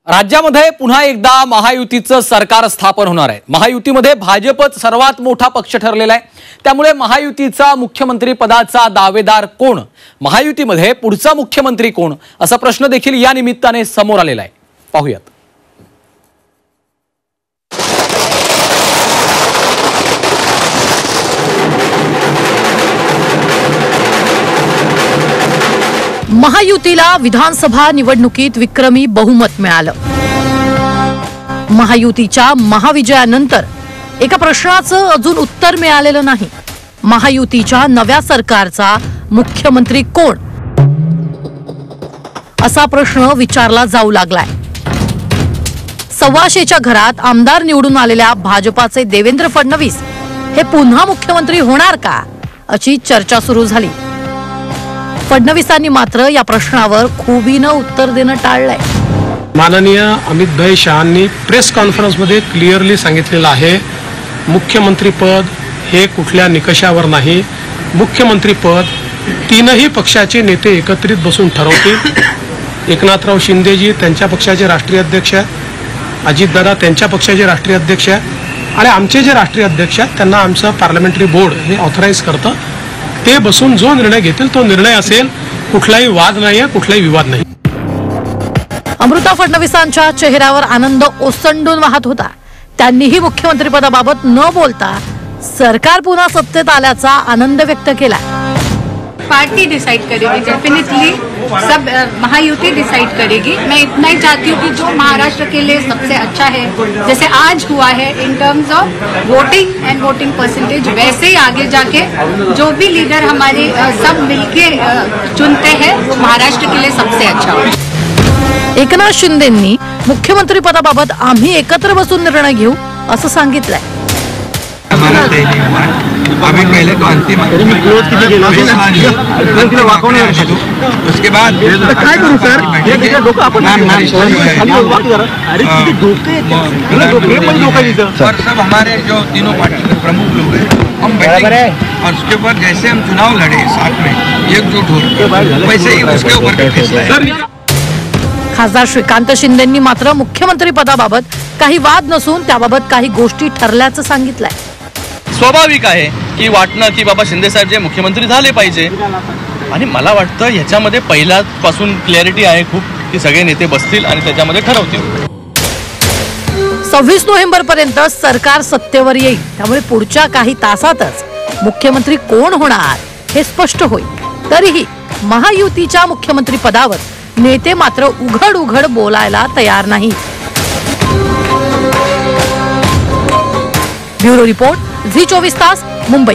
राज्यामध्ये पुन्हा एकदा महायुतीचं सरकार स्थापन होणार आहे। महायुतीमध्ये भाजपच सर्वात मोठा पक्ष ठरलेला आहे। त्यामुळे महायुतीचा मुख्यमंत्री पदाचा दावेदार कोण, महायुतीमध्ये पुढचा मुख्यमंत्री कोण असा प्रश्न देखील या निमित्ताने समोर आलेला आहे। पाहूयात। महायुतीला विधानसभा निवडणुकीत विक्रमी बहुमत मिळालं। महायुतीच्या महाविजयानंतर एका प्रश्नाचं अजून उत्तर मिळालेलं नाही। महायुतीच्या नव्या सरकारचा मुख्यमंत्री कोण असा प्रश्न विचारला जाऊ लागलाय। 125च्या घरात आमदार निवडून आलेल्या भाजपाचे देवेंद्र फडणवीस हे पुन्हा मुख्यमंत्री होणार का अशी चर्चा सुरू झाली। फडणवीसांनी मात्र या प्रश्नावर खुबीनं उत्तर देणं टाळलंय। माननीय अमित भाई शहांनी प्रेस कॉन्फरन्स मध्ये क्लिअरली सांगितलेलं आहे, मुख्यमंत्री पद हे कुठल्या निकषावर नाही, मुख्यमंत्री पद तीनही पक्षाचे नेते एकत्रित बसून ठरवतील। एकनाथराव शिंदेजी त्यांच्या पक्षाचे राष्ट्रीय अध्यक्ष, अजितदादा त्यांच्या पक्षाचे राष्ट्रीय अध्यक्ष आणि आमचे जे राष्ट्रीय अध्यक्ष आहेत त्यांना आमचं पार्लमेंटरी बोर्ड हे ऑथराईज करतं। ते बसून जो निर्णय घेतील तो निर्णय असेल, कुठलाही वाद नाही, कुठलाही विवाद नाही। अमृता फडणवीसांच्या चेहऱ्यावर आनंद ओसंडून वाहत होता। त्यांनीही मुख्यमंत्रीपदाबाबत न बोलता सरकार पुन्हा सत्तेत आल्याचा आनंद व्यक्त केला। पार्टी डिसाइड करेगी, डेफिनेटली सब महायुति डिसाइड करेगी। मैं इतना ही चाहती हूँ कि जो महाराष्ट्र के लिए सबसे अच्छा है, जैसे आज हुआ है in terms of voting end voting percentage, वैसे ही आगे जाके जो भी लीडर हमारे सब मिलके चुनते हैं वो महाराष्ट्र के लिए सबसे अच्छा हो। एकनाथ शिंदेंनी मुख्यमंत्री पदाबाबत आम्ही एकत्र बसून निर्णय घेऊ असं सांगितलंय। हमारा तय नहीं हुआ, अभी पहले तो अंतिम उसके बाद और सब हमारे जो तीनों पार्टी के प्रमुख लोग हैं हम बैठेंगे और उसके ऊपर जैसे हम चुनाव लड़े साथ में एकजुट हो वैसे ही उसके ऊपर फैसला है। खासदार श्रीकांत शिंदेंनी मात्र मुख्यमंत्री पदाबाबत काही वाद नसून त्याबाबत काही गोष्टी ठरल्याचं सांगितलंय। स्वाभाविक आहे की वाटणं की बाबा शिंदे साहेब जे मुख्यमंत्री झाले पाहिजे आणि मला वाटतं ह्याच्यामध्ये पहिल्यापासून क्लॅरिटी आहे खूप की सगळे नेते बसतील आणि त्याच्यामध्ये ठरवतील। 26 नोव्हेंबर पर्यंत सरकार सत्तेवर येईल, त्यामुळे पुढच्या काही तासातच मुख्यमंत्री कोण होणार हे स्पष्ट होईल। तरीही महायुतीच्या मुख्यमंत्री पदावर नेते मात्र उघड उघड बोलायला तयार नाही। ब्युरो रिपोर्ट, झी 24 तास, मुंबई।